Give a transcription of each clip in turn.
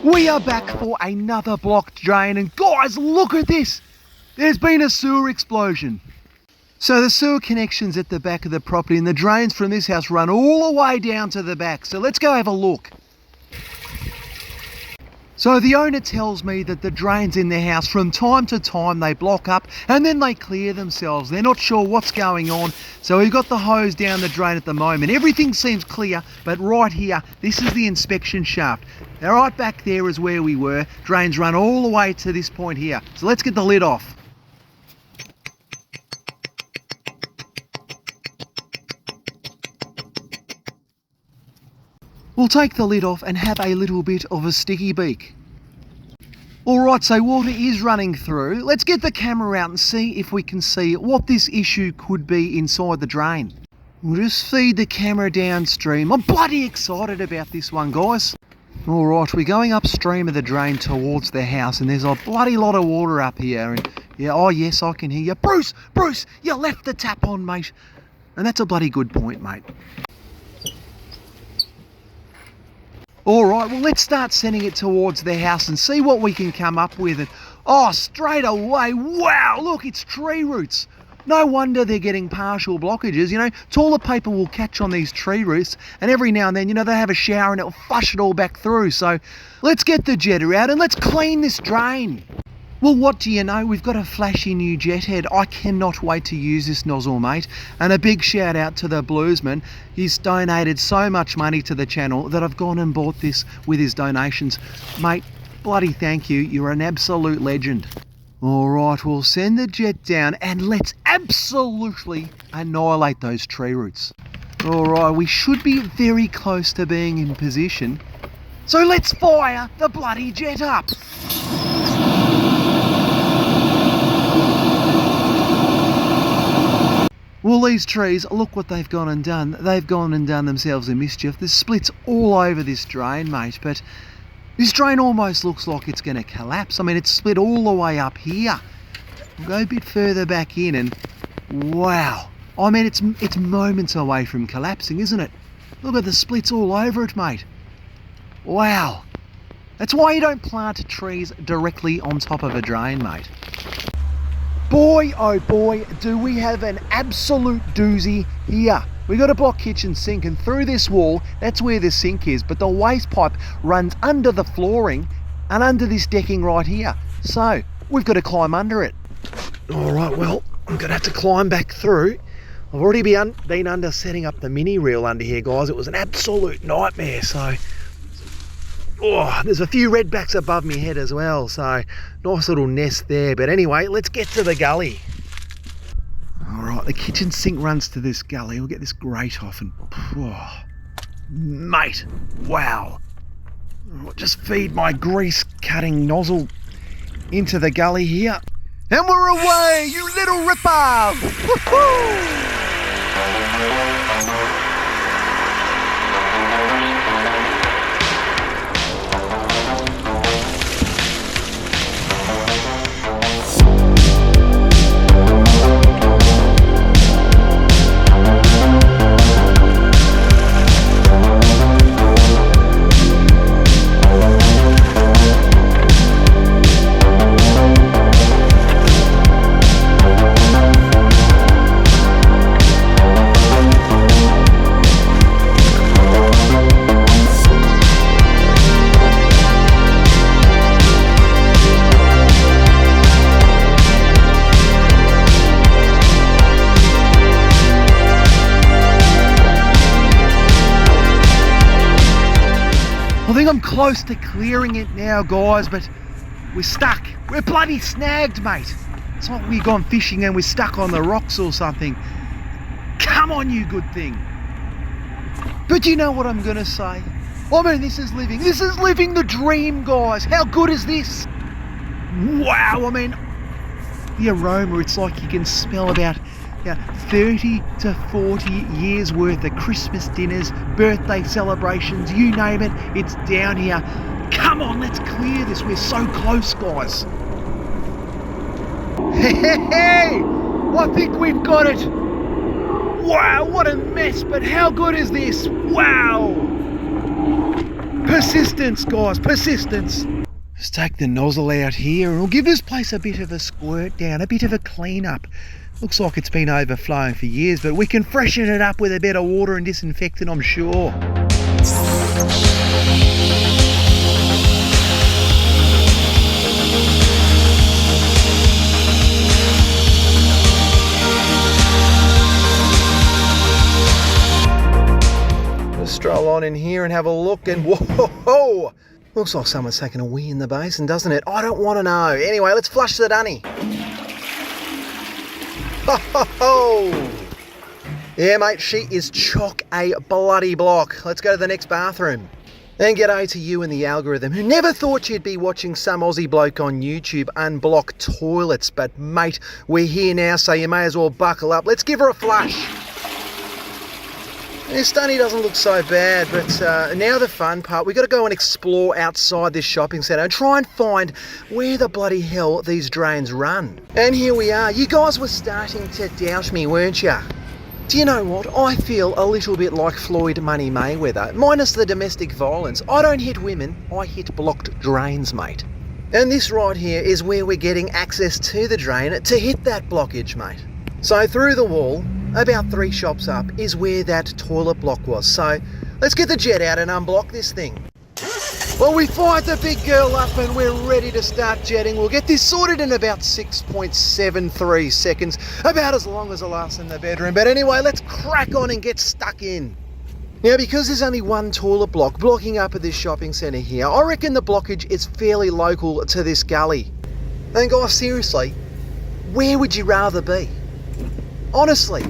We are back for another blocked drain, and guys, look at this. There's been a sewer explosion. So the sewer connection's at the back of the property, and the drains from this house run all the way down to the back. So let's go have a look. So the owner tells me that the drains in their house, from time to time, they block up and then they clear themselves. They're not sure what's going on. So we've got the hose down the drain at the moment. Everything seems clear, but right here, this is the inspection shaft. Now right back there is where we were. Drains run all the way to this point here. So let's get the lid off. We'll take the lid off and have a little bit of a sticky beak. Alright, so water is running through. Let's get the camera out and see if we can see what this issue could be inside the drain. We'll just feed the camera downstream. I'm bloody excited about this one, guys. Alright, we're going upstream of the drain towards the house, and there's a bloody lot of water up here. And yeah, oh yes, I can hear you. Bruce, you left the tap on, mate. And that's a bloody good point, mate. Alright, well let's start sending it towards the house and see what we can come up with. And oh, straight away, wow, look, it's tree roots. No wonder they're getting partial blockages. You know, toilet paper will catch on these tree roots, and every now and then, you know, they have a shower and it'll flush it all back through. So let's get the jetter out and let's clean this drain. Well, what do you know? We've got a flashy new jet head. I cannot wait to use this nozzle, mate. And a big shout out to the bluesman. He's donated so much money to the channel that I've gone and bought this with his donations. Mate, bloody thank you. You're an absolute legend. All right, we'll send the jet down and let's absolutely annihilate those tree roots. All right, we should be very close to being in position. So let's fire the bloody jet up. Well, these trees, look what they've gone and done. They've gone and done themselves a mischief. There's splits all over this drain, mate, but this drain almost looks like it's going to collapse. I mean, it's split all the way up here. We'll go a bit further back in and wow. I mean, it's moments away from collapsing, isn't it? Look at the splits all over it, mate. Wow. That's why you don't plant trees directly on top of a drain, mate. Boy, oh boy, do we have an absolute doozy here. We got a block kitchen sink, and through this wall, that's where the sink is, but the waste pipe runs under the flooring and under this decking right here. So we've got to climb under it. All right, well, I'm gonna have to climb back through. I've already been under setting up the mini reel under here, guys. It was an absolute nightmare. So oh, there's a few redbacks above my head as well, so nice little nest there. But anyway, let's get to the gully. All right, the kitchen sink runs to this gully. We'll get this grate off and, oh, mate, wow. I'll just feed my grease cutting nozzle into the gully here. And we're away, you little ripper! Woohoo! I think I'm close to clearing it now, guys, but we're stuck. We're bloody snagged, mate. It's like we've gone fishing and we're stuck on the rocks or something. Come on, you good thing. But you know what I'm gonna say? I mean, this is living the dream, guys. How good is this? Wow, I mean, the aroma, it's like you can smell about 30 to 40 years worth of Christmas dinners, birthday celebrations, you name it, it's down here. Come on, let's clear this. We're so close, guys. Hey, I think we've got it. Wow, what a mess, but how good is this? Wow. Persistence, guys, persistence. Let's take the nozzle out here and we'll give this place a bit of a squirt down, a bit of a clean up. Looks like it's been overflowing for years, but we can freshen it up with a bit of water and disinfectant, I'm sure. Let's stroll on in here and have a look, and whoa! Looks like someone's taken a wee in the basin, doesn't it? I don't want to know. Anyway, let's flush the dunny. Yeah, mate, she is chock a bloody block. Let's go to the next bathroom. And g'day to you and the algorithm who never thought you'd be watching some Aussie bloke on YouTube unblock toilets. But mate, we're here now, so you may as well buckle up. Let's give her a flush. This dunny doesn't look so bad, but now the fun part, we've got to go and explore outside this shopping centre and try and find where the bloody hell these drains run. And here we are. You guys were starting to doubt me, weren't you? Do you know what? I feel a little bit like Floyd Money Mayweather, minus the domestic violence. I don't hit women, I hit blocked drains, mate. And this right here is where we're getting access to the drain to hit that blockage, mate. So through the wall, about 3 shops up, is where that toilet block was. So let's get the jet out and unblock this thing. Well, we fired the big girl up and we're ready to start jetting. We'll get this sorted in about 6.73 seconds, about as long as the last in the bedroom. But anyway, let's crack on and get stuck in. Now, because there's only one toilet block blocking up at this shopping centre here, I reckon the blockage is fairly local to this gully. And guys, seriously, where would you rather be? Honestly,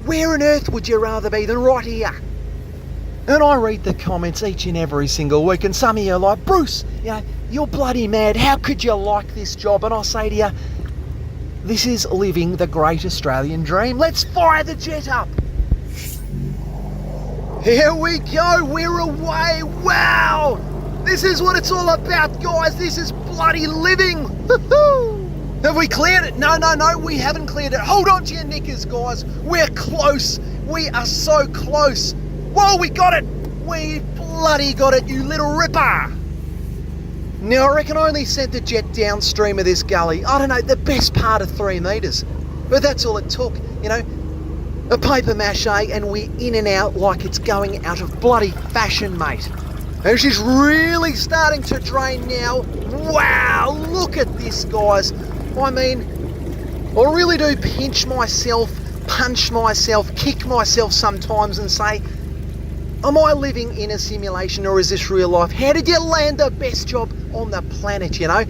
where on earth would you rather be than right here? And I read the comments each and every single week, and some of you are like, Bruce, you know, you're bloody mad. How could you like this job? And I say to you, this is living the great Australian dream. Let's fire the jet up. Here we go. We're away. Wow. This is what it's all about, guys. This is bloody living. Have we cleared it? No, we haven't cleared it. Hold on to your knickers, guys. We're close. We are so close. Whoa, we got it. We bloody got it, you little ripper. Now, I reckon I only sent the jet downstream of this gully, I don't know, the best part of 3 metres. But that's all it took, you know. A paper mache, and we're in and out like it's going out of bloody fashion, mate. And she's really starting to drain now. Wow, look at this, guys. I mean, I really do pinch myself, punch myself, kick myself sometimes and say, am I living in a simulation or is this real life? How did you land the best job on the planet, you know?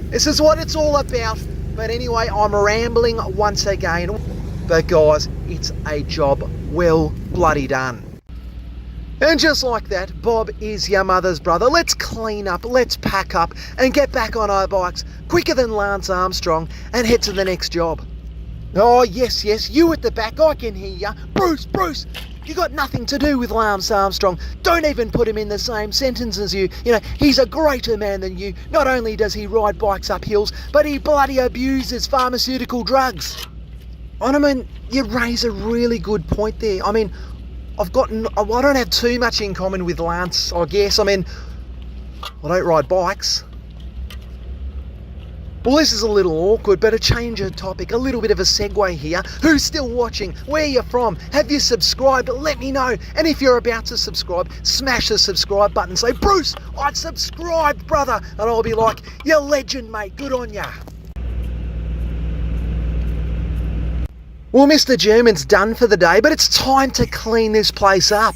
This is what it's all about. But anyway, I'm rambling once again. But guys, it's a job well bloody done. And just like that, Bob is your mother's brother. Let's clean up, let's pack up and get back on our bikes quicker than Lance Armstrong and head to the next job. Oh, yes, you at the back, I can hear ya. Bruce, you got nothing to do with Lance Armstrong. Don't even put him in the same sentence as you. You know, he's a greater man than you. Not only does he ride bikes up hills, but he bloody abuses pharmaceutical drugs. And I mean, you raise a really good point there. I mean, I don't have too much in common with Lance, I guess. I mean, I don't ride bikes. Well, this is a little awkward, but a change of topic, a little bit of a segue here. Who's still watching? Where are you from? Have you subscribed? Let me know. And if you're about to subscribe, smash the subscribe button. Say, Bruce, I'd subscribed, brother. And I'll be like, you're legend, mate. Good on ya. Well, Mr. German's done for the day, but it's time to clean this place up.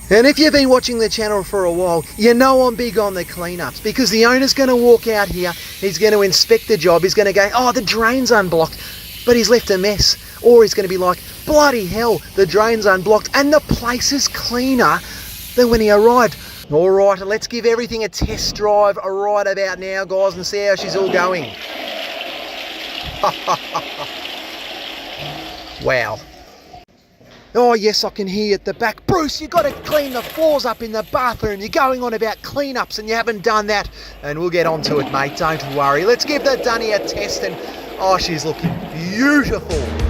And if you've been watching the channel for a while, you know I'm big on the cleanups because the owner's going to walk out here, he's going to inspect the job, he's going to go, oh, the drain's unblocked, but he's left a mess. Or he's going to be like, bloody hell, the drain's unblocked and the place is cleaner than when he arrived. All right, let's give everything a test drive right about now, guys, and see how she's all going. Wow. Oh yes, I can hear you at the back. Bruce, you got to clean the floors up in the bathroom. You're going on about cleanups and you haven't done that. And we'll get onto it, mate, don't worry. Let's give the dunny a test and, oh, she's looking beautiful.